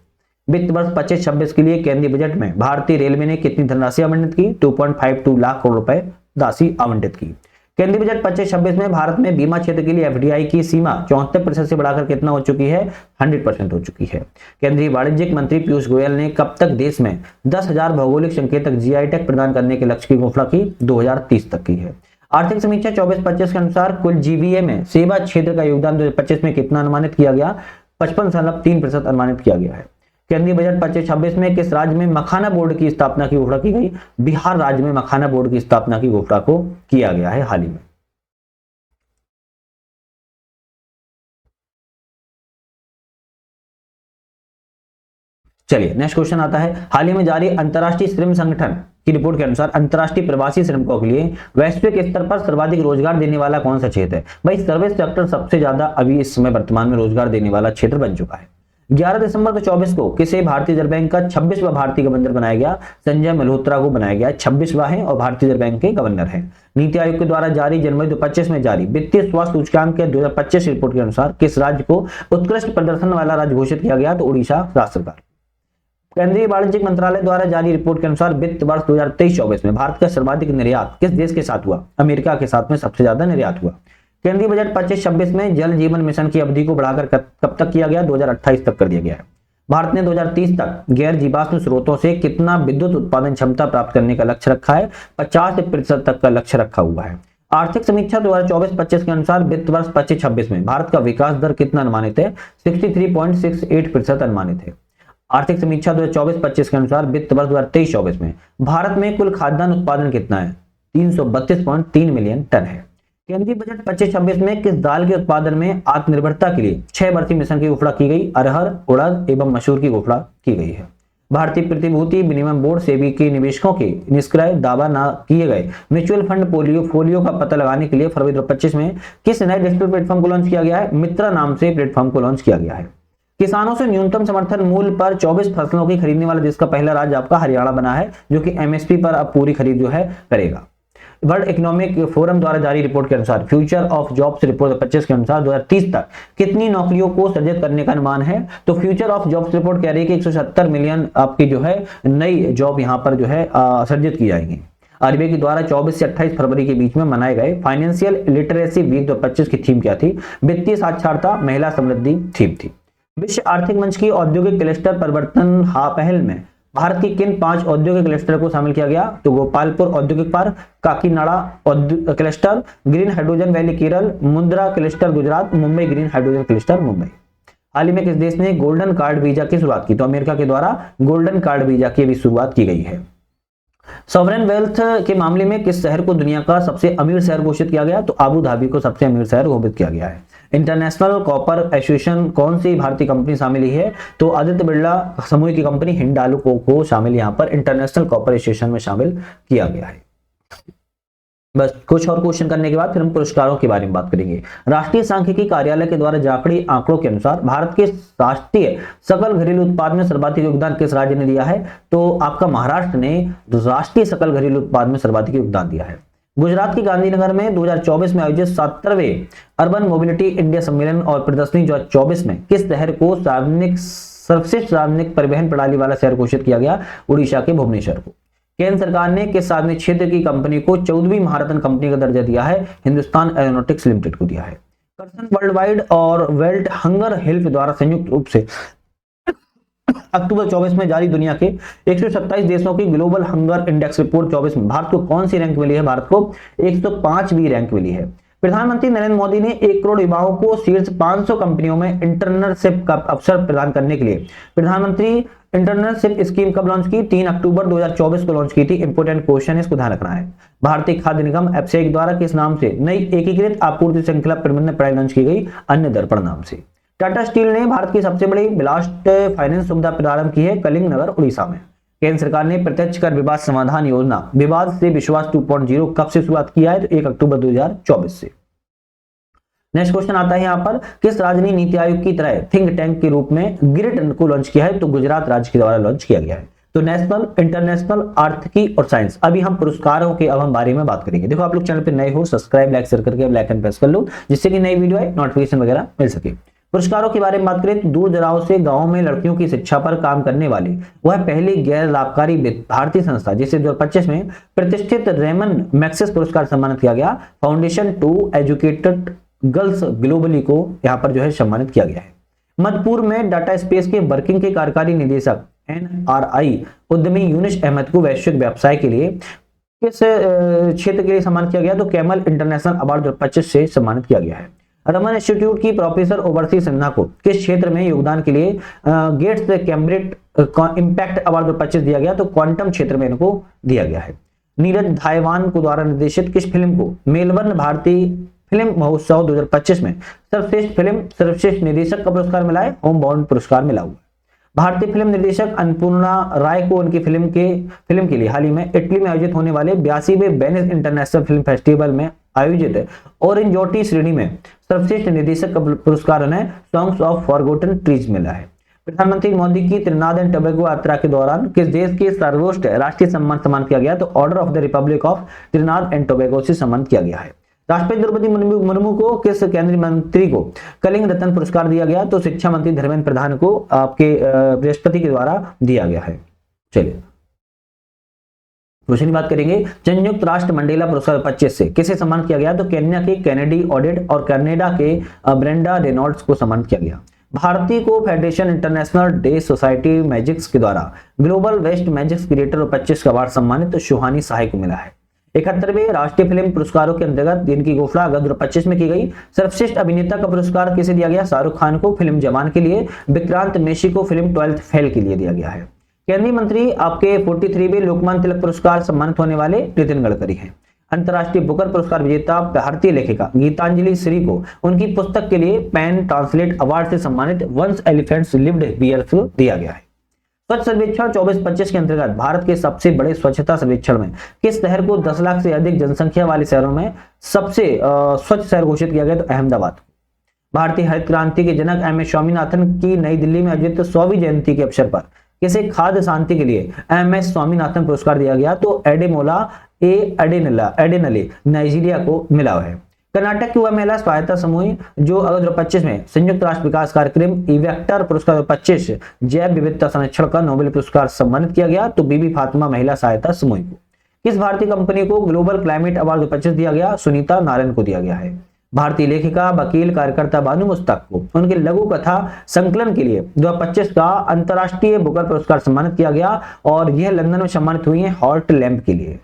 वित्त वर्ष 25-26 के लिए केंद्रीय बजट में भारतीय रेलवे ने कितनी धनराशि आवंटित की? 2.52 लाख करोड़ रुपए राशि आवंटित की। केंद्रीय बजट 25-26 में भारत में बीमा क्षेत्र के लिए एफडीआई की सीमा 74% से बढ़ाकर कितना हो चुकी है? 100% हो चुकी है। केंद्रीय वाणिज्यिक मंत्री पीयूष गोयल ने कब तक देश में 10,000 भौगोलिक संकेतक जीआई टैग प्रदान करने के लक्ष्य की घोषणा की? 2030 तक की है। आर्थिक समीक्षा 24-25 के अनुसार कुल जीवीए में सेवा क्षेत्र का योगदान 2025 में कितना अनुमानित किया गया? 55.3% अनुमानित किया गया है। केंद्रीय बजट 25-26 में किस राज्य में मखाना बोर्ड की स्थापना की घोषणा की गई? बिहार राज्य में मखाना बोर्ड की स्थापना की घोषणा को किया गया है हाल ही में। चलिए नेक्स्ट क्वेश्चन आता है। हाल ही में जारी अंतर्राष्ट्रीय श्रम संगठन की रिपोर्ट के अनुसार अंतर्राष्ट्रीय प्रवासी श्रमिकों के लिए वैश्विक स्तर पर सर्वाधिक रोजगार देने वाला कौन सा क्षेत्र है? भाई सर्विस सेक्टर सबसे ज्यादा अभी इस समय वर्तमान में रोजगार देने वाला क्षेत्र बन चुका है। 11 दिसंबर 2024 को किसे भारतीय रिजर्व बैंक का 26वां भारतीय गवर्नर बनाया गया? संजय मल्होत्रा को बनाया गया। 26वां है और भारतीय रिजर्व बैंक के गवर्नर है। नीति आयोग के द्वारा जारी जनवरी 2025 में जारी वित्तीय स्वास्थ्य सूचकांक के 2025 रिपोर्ट के अनुसार किस राज्य को उत्कृष्ट प्रदर्शन वाला राज्य घोषित किया गया? तो उड़ीसा राज्य सरकार। केंद्रीय वाणिज्यिक मंत्रालय द्वारा जारी रिपोर्ट के अनुसार वित्त वर्ष 2023-24 में भारत का सर्वाधिक निर्यात किस देश के साथ हुआ? अमेरिका के साथ में सबसे ज्यादा निर्यात हुआ। केंद्रीय बजट 25-26 में जल जीवन मिशन की अवधि को बढ़ाकर कब तक किया गया? 2028 तक कर दिया गया है। भारत ने 2030 तक गैर जीवाश्म स्रोतों से कितना विद्युत उत्पादन क्षमता प्राप्त करने का लक्ष्य रखा है? 50% तक का लक्ष्य रखा हुआ है। आर्थिक समीक्षा 2024-25 के अनुसार वित्त वर्ष 25-26 में भारत का विकास दर कितना अनुमानित है? 63.68% अनुमानित है। आर्थिक समीक्षा 2024-25 के अनुसार वित्त वर्ष 2023-24 में भारत में कुल खाद्यान्न उत्पादन कितना है? 332.3 मिलियन टन है। केंद्रीय बजट 25-26 में किस दाल के उत्पादन में आत्मनिर्भरता के लिए 6 वर्षीय मिशन की घोषणा की गई? अरहर, उड़द एवं मसूर की घोषणा की गई है। भारतीय प्रतिभूति विनिमय बोर्ड सेबी के निवेशकों के निष्क्रिय दावा न किए गए म्यूचुअल फंड पोर्टफोलियो का पता लगाने के लिए फरवरी 2025 में किस नए डिजिटल प्लेटफॉर्म को लॉन्च किया गया है? मित्रा नाम से प्लेटफॉर्म को लॉन्च किया गया है। किसानों से न्यूनतम समर्थन मूल्य पर 24 फसलों की खरीदने वाला देश का पहला राज्य आपका हरियाणा बना है, जो कि एमएसपी पर अब पूरी खरीद जो है करेगा। वर्ल्ड इकोनॉमिक फोरम द्वारा जारी रिपोर्ट के अनुसार फ्यूचर ऑफ जॉब्स रिपोर्ट 25 के अनुसार 2030 तक कितनी नौकरियों को सृजित करने का अनुमान है? तो फ्यूचर ऑफ जॉब्स रिपोर्ट कह रही है कि 170 मिलियन आपकी जो है नई जॉब यहाँ पर जो है सृजित की जाएंगी। आरबीआई के द्वारा 24 से 28 फरवरी के बीच में मनाए गए फाइनेंशियल लिटरेसी वीक 2025 की थीम क्या थी? वित्तीय साक्षरता, महिला समृद्धि थीम थी। विश्व आर्थिक मंच की औद्योगिक क्लस्टर परिवर्तन पहल में भारत की किन 5 औद्योगिक क्लस्टर को शामिल किया गया? तो गोपालपुर औद्योगिक park, Kakinada cluster, green hydrogen valley Kerala, Mundra cluster Gujarat, Mumbai green hydrogen cluster Mumbai. हाल ही में किस देश ने गोल्डन कार्ड वीजा की शुरुआत की? तो अमेरिका के द्वारा गोल्डन कार्ड वीजा की भी शुरुआत की गई है। सॉवरेन वेल्थ के मामले में किस शहर को दुनिया का सबसे अमीर शहर घोषित किया गया? तो आबू धाबी को सबसे अमीर शहर घोषित किया गया है। इंटरनेशनल कॉपर एसोसिएशन कौन सी भारतीय कंपनी शामिल है? तो आदित्य बिरला समूह की कंपनी हिंडाल्को को शामिल यहाँ पर इंटरनेशनल कॉपर एसोसिएशन में शामिल किया गया है। बस कुछ और क्वेश्चन करने के बाद फिर हम पुरस्कारों के बारे में बात करेंगे। राष्ट्रीय सांख्यिकी कार्यालय के द्वारा जारी आंकड़ों के अनुसार भारत के राष्ट्रीय सकल घरेलू उत्पाद में सर्वाधिक योगदान किस राज्य ने दिया है? तो आपका महाराष्ट्र ने राष्ट्रीय सकल घरेलू उत्पाद में सर्वाधिक योगदान दिया है। गुजरात के गांधीनगर में 2024 में आयोजित 17वें अर्बन मोबिलिटी इंडिया सम्मेलन और प्रदर्शनी 2024 में किस शहर को सर्वश्रेष्ठ सार्वजनिक परिवहन प्रणाली वाला शहर घोषित किया गया? उड़ीसा के भुवनेश्वर को। केंद्र सरकार ने किस सार्वजनिक क्षेत्र की कंपनी को 14वीं महारत्न कंपनी का दर्जा दिया है? हिंदुस्तान एरोनॉटिक्स लिमिटेड को दिया है। कर्सन वर्ल्ड वाइड और वेल्ट हंगर हेल्थ द्वारा संयुक्त रूप से अक्टूबर 24 में जारी दुनिया के 127 देशों की ग्लोबल हंगर इंडेक्स रिपोर्ट 24 में भारत को कौन सी रैंक मिली है? भारत को 105वीं रैंक मिली है। प्रधानमंत्री नरेंद्र मोदी ने 1 करोड़ युवाओं को शीर्ष 500 कंपनियों में इंटर्नशिप का अवसर प्रदान करने के लिए प्रधानमंत्री इंटर्नशिप स्कीम कब लॉन्च की? 3 अक्टूबर 2024 को लॉन्च की थी। इंपोर्टेंट क्वेश्चन है, इसको ध्यान रखना है। भारतीय खाद्य निगम एफसीआई द्वारा किस नाम से नई एकीकृत आपूर्ति श्रृंखला प्रबंधन प्रणाली लॉन्च की गई? अन्य दर्पण नाम से। टाटा स्टील ने भारत की सबसे बड़ी ब्लास्ट फाइनेंस सुविधा प्रारंभ की है कलिंग नगर उड़ीसा में। केंद्र सरकार ने प्रत्यक्ष कर विवाद समाधान योजना विवाद से विश्वास 2.0 कब से शुरुआत किया है? तो 1 अक्टूबर 2024 से। नेक्स्ट क्वेश्चन आता है यहाँ पर, किस राज्य ने नीति आयोग की तरह थिंक टैंक के रूप में ग्रिड को लॉन्च किया है? तो गुजरात राज्य के द्वारा लॉन्च किया गया है। तो नेशनल, इंटरनेशनल, आर्थिकी और साइंस। अभी हम पुरस्कारों के अब हम बारे में बात करेंगे। देखो आप लोग चैनल पे नए हो, सब्सक्राइब लाइक शेयर करके बेल आइकन प्रेस कर लो, जिससे कि नई वीडियो है नोटिफिकेशन वगैरह मिल सके। पुरस्कारों के बारे में बात करें तो दूर दराज से गांवों में लड़कियों की शिक्षा पर काम करने वाली वह पहली गैर लाभकारी भारतीय संस्था जिसे 2025 में प्रतिष्ठित रेमन मैक्सिस पुरस्कार सम्मानित किया गया। Foundation to educated girls globally को यहाँ पर जो है सम्मानित किया गया है। मध्य पूर्व में डाटा स्पेस के वर्किंग के कार्यकारी निदेशक NRI उद्यमी यूनिस अहमद को वैश्विक व्यवसाय के लिए किस क्षेत्र के लिए सम्मानित किया गया? तो कैमल इंटरनेशनल अवार्ड 2025 से सम्मानित किया गया है। रमन इंस्टीट्यूट की प्रोफेसर ओवरसी सिन्हा को किस क्षेत्र में योगदान के लिए गेट्स कैम्ब्रिज इंपैक्ट अवार्ड 2025 दिया गया? तो क्वांटम क्षेत्र में इनको दिया गया है। नीरज धायवान को द्वारा निर्देशित किस फिल्म को मेलबर्न भारतीय फिल्म महोत्सव 2025 में सर्वश्रेष्ठ फिल्म, सर्वश्रेष्ठ निर्देशक का पुरस्कार मिला है? होम बाउंड पुरस्कार मिला हुआ है। भारतीय फिल्म निर्देशक अन्नपूर्णा राय को उनकी फिल्म के लिए हाल ही में इटली में आयोजित होने वाले 82वें वेनिस इंटरनेशनल फिल्म फेस्टिवल में आयोजित ओरेंजोटी श्रेणी में सर्वश्रेष्ठ निर्देशक का पुरस्कार उन्हें सॉन्ग्स ऑफ फॉरगॉटन ट्रीज मिला है। प्रधानमंत्री मोदी की त्रिनाद एंड टोबैगो यात्रा के दौरान किस देश के सर्वोच्च राष्ट्रीय सम्मान किया गया? तो order of the Republic of त्रिनाद and Tobago से सम्मानित किया गया है। राष्ट्रपति द्रौपदी मुर्मू को किस केंद्रीय मंत्री को कलिंग रत्न पुरस्कार दिया गया? तो शिक्षा मंत्री धर्मेंद्र प्रधान को आपके राष्ट्रपति के द्वारा दिया गया है। चलिए क्वेश्चन की बात करेंगे। संयुक्त राष्ट्र मंडेला पुरस्कार 25 से किसे सम्मानित किया गया? तो केन्या के कैनेडी ऑडिट और कनाडा के ब्रेंडा रेनॉल्ड्स को सम्मानित किया गया। भारती को federation international de society magics के द्वारा ग्लोबल वेस्ट मैजिक्स क्रिएटर 25 का अवार्ड सम्मानित सुहानी साहे को मिला है। 71वें राष्ट्रीय फिल्म पुरस्कारों के अंतर्गत जिनकी घोषणा अगस्त 2025 में की गई। सर्वश्रेष्ठ अभिनेता का पुरस्कार किसे दिया गया? शाहरुख खान को फिल्म जवान के लिए, विक्रांत मेसी को फिल्म 12th फेल के लिए दिया गया है। केंद्रीय मंत्री आपके 43वें लोकमान्य तिलक पुरस्कार सम्मानित होने वाले नितिन गडकरी हैं। अंतर्राष्ट्रीय बुकर पुरस्कार विजेता भारतीय लेखिका गीतांजलि श्री को उनकी पुस्तक के लिए पेन ट्रांसलेट अवार्ड से सम्मानित वंस एलिफेंट्स लिव्ड हियर दिया गया है। स्वच्छ सर्वेक्षण 24-25 के अंतर्गत भारत के सबसे बड़े स्वच्छता सर्वेक्षण में किस शहर को 10 लाख से अधिक जनसंख्या वाले शहरों में सबसे स्वच्छ शहर घोषित किया गया? तो अहमदाबाद। भारतीय हरित क्रांति के जनक MS स्वामीनाथन की नई दिल्ली में आयोजित 100वीं जयंती के अवसर पर किसे खाद्य शांति के लिए MS स्वामीनाथन पुरस्कार दिया गया? तो एडेमोला एडेनले नाइजीरिया को मिला है। कर्नाटक की वह महिला सहायता समूह जो अगस्त 2025 में संयुक्त राष्ट्र विकास कार्यक्रम इवेक्टर पुरस्कार 2025 जैव विविधता संरक्षण का नोबेल पुरस्कार सम्मानित किया गया। तो बीबी फातिमा महिला सहायता समूह को। किस भारतीय कंपनी को ग्लोबल क्लाइमेट अवार्ड 2025 दिया गया? सुनीता नारायण को दिया गया है। भारतीय लेखिका, वकील, कार्यकर्ता बानू मुश्ताक को उनके लघु कथा संकलन के लिए 2025 का अंतर्राष्ट्रीय बुकर पुरस्कार सम्मानित किया गया और यह लंदन में सम्मानित हुई है हॉट लैंप के लिए।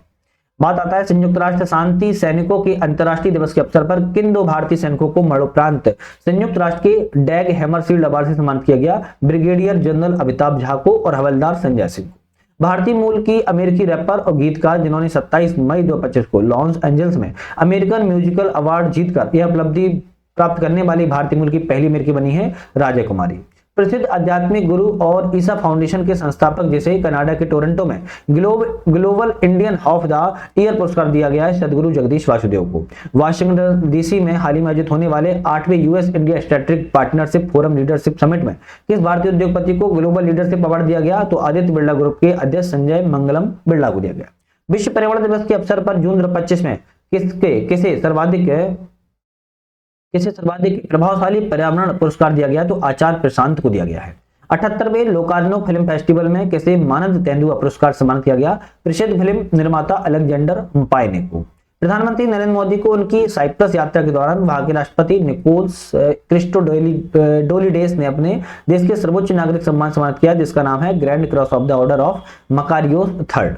बात आता है संयुक्त राष्ट्र शांति सैनिकों के अंतर्राष्ट्रीय दिवस के अवसर पर किन 2 भारतीय सैनिकों को मरणोपरांत संयुक्त राष्ट्र के डैग हैमरशील्ड अवार्ड से सम्मानित किया गया? ब्रिगेडियर जनरल अमिताभ झा को और हवलदार संजय सिंह को। भारतीय मूल की अमेरिकी रैपर और गीतकार जिन्होंने 27 मई 2025 को लॉस एंजल्स में अमेरिकन म्यूजिकल अवार्ड जीतकर यह उपलब्धि प्राप्त करने वाली भारतीय मूल की पहली अमेरिकी बनी है राजा कुमारी। प्रसिद्ध आध्यात्मिक गुरु और ईसा फाउंडेशन के संस्थापक जिसे कनाडा के टोरंटो में global Indian of the year पुरस्कार दिया गया है सदगुरु जगदीश वासुदेव को। वाशिंगटन डीसी में हाल ही में आयोजित होने वाले 8वें US India strategic partnership forum leadership summit में किस भारतीय उद्योगपति को ग्लोबल लीडरशिप अवार्ड दिया गया? तो आदित्य बिरला ग्रुप के अध्यक्ष संजय मंगलम बिरला को दिया गया। विश्व पर्यावरण दिवस के अवसर पर जून 2025 में किसे सर्वाधिक प्रभावशाली पर्यावरण पुरस्कार दिया गया? तो आचार्य प्रशांत को दिया गया है। 78वें लोकार्नो फिल्म फेस्टिवल में किसे मानद तेंदुआ पुरस्कार सम्मानित किया गया? प्रसिद्ध फिल्म निर्माता अलेक्जेंडर पायने को। प्रधानमंत्री नरेंद्र मोदी को उनकी साइप्रस यात्रा के दौरान वहां के राष्ट्रपति निकोलस क्रिस्टोडोलिडेस ने अपने देश के सर्वोच्च नागरिक सम्मान सम्मानित किया जिसका नाम है grand cross of the order of Makarios III।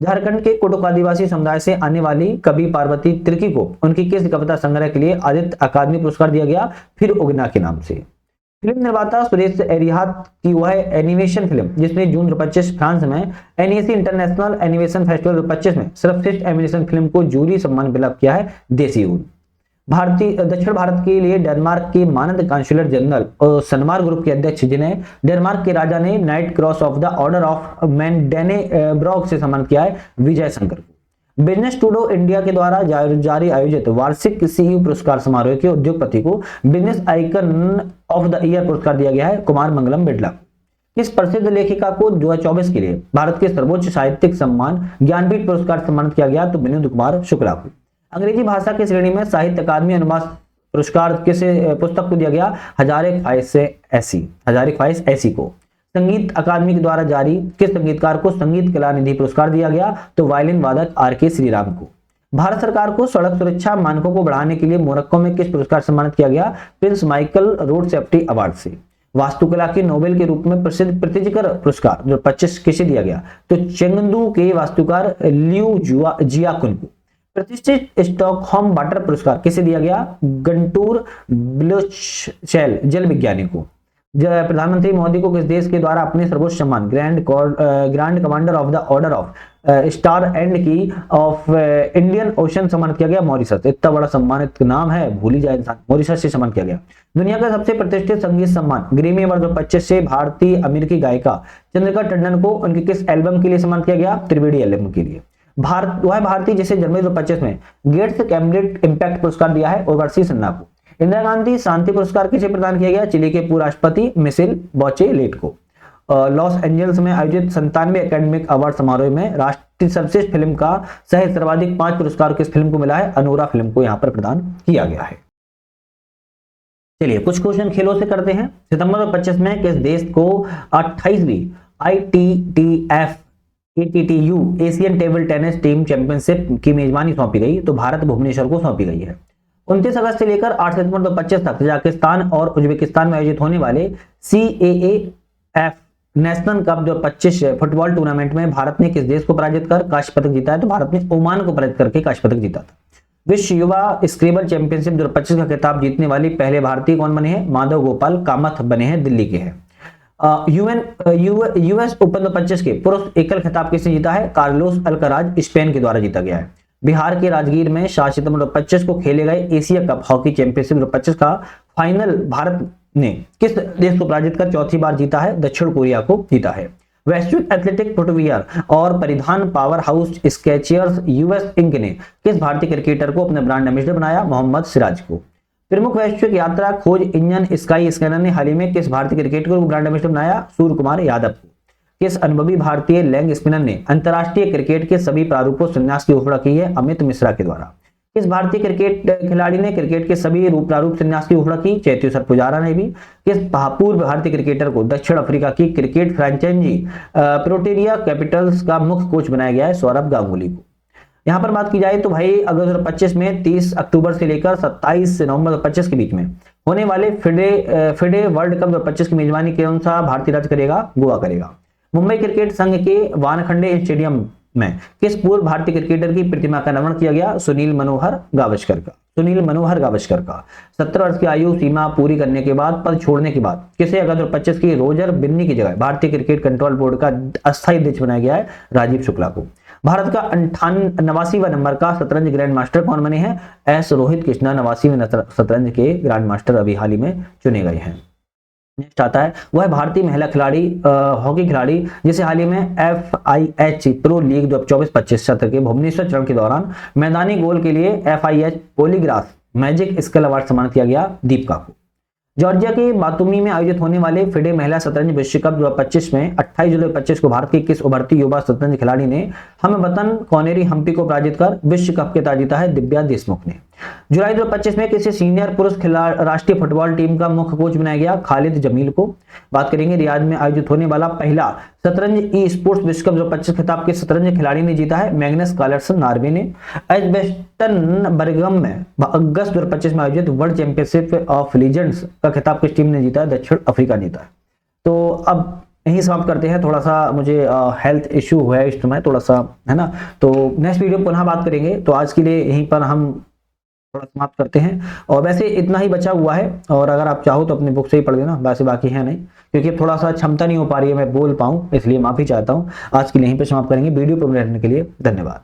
Jharkhand के कुडुख आदिवासी समुदाय से आने वाली कवि पार्वती तिर्की को उनकी किस कविता संग्रह के लिए आदित्य अकादमी पुरस्कार दिया गया? फिर उगना के नाम से। फिल्म निर्माता सुरेश एरिहात की वह एनिमेशन फिल्म जिसने जून 2025 फ्रांस में एनईसी इंटरनेशनल एनिमेशन फेस्टिवल 2025 में सर्वश्रेष्ठ एनिमेशन फिल्म को जूरी सम्मान प्राप्त किया है, देसी ऊन। दक्षिण भारत के लिए डेनमार्क के मानद काउंसिलर जनरल और सनमार ग्रुप के अध्यक्ष जिन्हें डेनमार्क के राजा ने knight cross of the order of Dannebrog से सम्मानित किया है, विजय शंकर को। बिजनेस टुडे इंडिया के द्वारा जारी आयोजित वार्षिक सीईओ पुरस्कार समारोह के उद्योगपति को business icon of the year पुरस्कार दिया गया है, कुमार मंगलम बिड़ला। किस प्रसिद्ध लेखिका को 2024 के लिए भारत के सर्वोच्च साहित्यिक सम्मान ज्ञानपीठ पुरस्कार सम्मानित किया गया? तो विनोद कुमार शुक्ला को। अंग्रेजी भाषा की श्रेणी में साहित्य अकादमी अनुवाद पुरस्कार किसे पुस्तक को दिया गया? हजारे ख्वाहिश ऐसी को। संगीत अकादमी के द्वारा जारी किस संगीतकार को संगीत कला निधि पुरस्कार दिया गया? तो वायलिन वादक आर.के. श्रीराम को। भारत सरकार को सड़क सुरक्षा मानकों को बढ़ाने के लिए मोरक्को में किस पुरस्कार सम्मानित किया गया? Prince Michael road safety award से। वास्तुकला के नोबेल के रूप में प्रसिद्ध प्रितिजकर पुरस्कार जो 25 किसे दिया गया? तो चेंगदू के वास्तुकार लियू जियाकुन को। प्रतिष्ठित स्टॉकहोम वाटर पुरस्कार किसे दिया गया? गंटूर ब्लूशेल जल विज्ञानी को। प्रधानमंत्री मोदी को किस देश के द्वारा अपने सर्वोच्च सम्मान grand commander of the order of star and की ऑफ इंडियन ओशन सम्मानित किया गया? मॉरिशस। इतना बड़ा सम्मानित नाम है, भूल ही जाए इंसान। मॉरिशस से सम्मान किया गया। दुनिया का सबसे प्रतिष्ठित संगीत सम्मान ग्रैमी अवार्ड 2025 से भारतीय अमेरिकी गायिका चंद्रिका टंडन को उनकी किस एल्बम के लिए सम्मानित किया गया? त्रिवेणी एल्बम के लिए। भारतीय जिसे जनवरी 2025 में गेट्स कैम्ब्रिज इम्पैक्ट पुरस्कार दिया है, उर्वशी सिन्हा को। इंदिरा गांधी शांति पुरस्कार किसे प्रदान किया गया? चिली के पूर्व राष्ट्रपति मिशेल बाचेलेट को। लॉस एंजल्स में आयोजित 97वें एकेडमिक अवार्ड समारोह में राष्ट्रीय सर्वश्रेष्ठ फिल्म का सहित सर्वाधिक 5 पुरस्कार किस फिल्म को मिला है? अनोरा फिल्म को यहां पर प्रदान किया गया है। चलिए कुछ क्वेश्चन खेलों से करते हैं। सितंबर 2025 में किस देश को 28वीं ITTF ATTU Asian table tennis team championship की मेजबानी सौंपी गई? तो भारत भुवनेश्वर को सौंपी गई है। 29 अगस्त से लेकर 8 सितंबर 2025 तक तजाकिस्तान और उज्बेकिस्तान में आयोजित होने वाले CAAF national cup 2025 football tournament में भारत ने किस देश को पराजित कर कांस्य पदक जीता है? तो भारत ने ओमान को पराजित करके कांस्य पदक जीता था। विश्व युवा स्क्रेबल चैंपियनशिप 2025 का खिताब जीतने वाली पहले भारतीय कौन बने हैं? माधव गोपाल कामथ बने हैं, दिल्ली के हैं। US ओपन 2025 के पुरुष एकल खिताब किसने जीता है? कार्लोस अल्कराज स्पेन के द्वारा जीता गया है। बिहार के राजगीर में 7 सितंबर 2025 को खेले गए एशिया कप हॉकी चैंपियनशिप 2025 का फाइनल भारत ने किस देश को पराजित कर चौथी बार जीता है? दक्षिण कोरिया को जीता है। वैश्विक एथलेटिक फुटवियर और परिधान power house Skechers US Inc ने किस भारतीय क्रिकेटर को अपने ब्रांड एम्बेसडर बनाया? मोहम्मद सिराज को। प्रमुख वैश्विक यात्रा खोज इंजन स्काई स्कैनर ने हाल ही में किस भारतीय क्रिकेटर को ब्रांड एम्बेसडर बनाया? सूर्य कुमार यादव को। किस अनुभवी भारतीय लेग स्पिनर ने अंतरराष्ट्रीय क्रिकेट के सभी प्रारूपों संन्यास की घोषणा की है? अमित मिश्रा के द्वारा। किस भारतीय क्रिकेट खिलाड़ी ने क्रिकेट के सभी प्रारूप संन्यास की घोषणा की? चेतेश्वर पुजारा ने भी। किस पूर्व भारतीय क्रिकेटर को दक्षिण अफ्रीका की क्रिकेट फ्रेंचाइजी प्रोटेरिया कैपिटल्स का मुख्य कोच बनाया गया है? सौरभ गांगुली को। यहां पर बात की जाए तो भाई अगस्त 2025 में 30 अक्टूबर से लेकर 27 नवंबर 2025 के बीच में होने वाले फिडे वर्ल्ड कप 2025 की मेजबानी कौन सा भारतीय राज्य करेगा? गोवा करेगा। मुंबई क्रिकेट संघ के वानखड़े स्टेडियम में किस पूर्व भारतीय क्रिकेटर की प्रतिमा का अनावरण किया गया? सुनील मनोहर गावस्कर का। 17 वर्ष की आयु सीमा पूरी करने के बाद पद छोड़ने के बाद किसे अगस्त 2025 की रोजर बिन्नी की जगह भारतीय क्रिकेट कंट्रोल बोर्ड का अस्थायी अध्यक्ष बनाया गया है? राजीव शुक्ला को। भारत का 98वां नंबर का शतरंज ग्रैंड मास्टर कौन बने हैं? एस रोहित कृष्णा 89वें शतरंज के ग्रैंड मास्टर अभी हाल ही में चुने गए हैं। नेक्स्ट आता है वह है भारतीय महिला खिलाड़ी हॉकी खिलाड़ी जिसे हाल ही में FIH प्रो लीग 2024-25 सत्र के भुवनेश्वर चरण के दौरान मैदानी गोल के लिए FIH polygraph magic skill award सम्मानित किया गया, दीपिका को। जॉर्जिया के बातुमी में आयोजित होने वाले फिडे महिला शतरंज विश्व कप 2025 में 28 जुलाई 25 को भारत की किस उभरती युवा शतरंज खिलाड़ी ने हम वतन कॉनेरी हम्पी को पराजित कर विश्व कप के ताज जीता है? दिव्या देशमुख ने। जुलाई 2025 में किसी सीनियर पुरुष राष्ट्रीय फुटबॉल टीम का मुख्य कोच बनाया गया? खालिद जमील को। बात करेंगे रियाद में आयोजित होने वाला पहला शतरंज ई स्पोर्ट्स विश्व कप 2025 खिताब के शतरंज खिलाड़ी ने जीता है? मैग्नस कार्लसन नॉर्वे ने। एजबेस्टन बर्गम में अगस्त 2025 में आयोजित वर्ल्ड चैंपियनशिप ऑफ लीजेंड्स का खिताब किस टीम ने जीता है? दक्षिण अफ्रीका ने जीता है। तो अब यही समाप्त करते हैं। थोड़ा सा मुझे हेल्थ इश्यू हुआ है इस समय, थोड़ा सा, है ना। तो नेक्स्ट वीडियो पुनः बात करेंगे। तो आज के लिए यहीं पर हम थोड़ा समाप्त करते हैं। और वैसे इतना ही बचा हुआ है, और अगर आप चाहो तो अपनी बुक से ही पढ़ लेना, वैसे बाकी है नहीं, क्योंकि थोड़ा सा क्षमता नहीं हो पा रही है मैं बोल पाऊँ, इसलिए माफी चाहता हूँ। आज के लिए यहीं पर समाप्त करेंगे। वीडियो पर रहने के लिए धन्यवाद।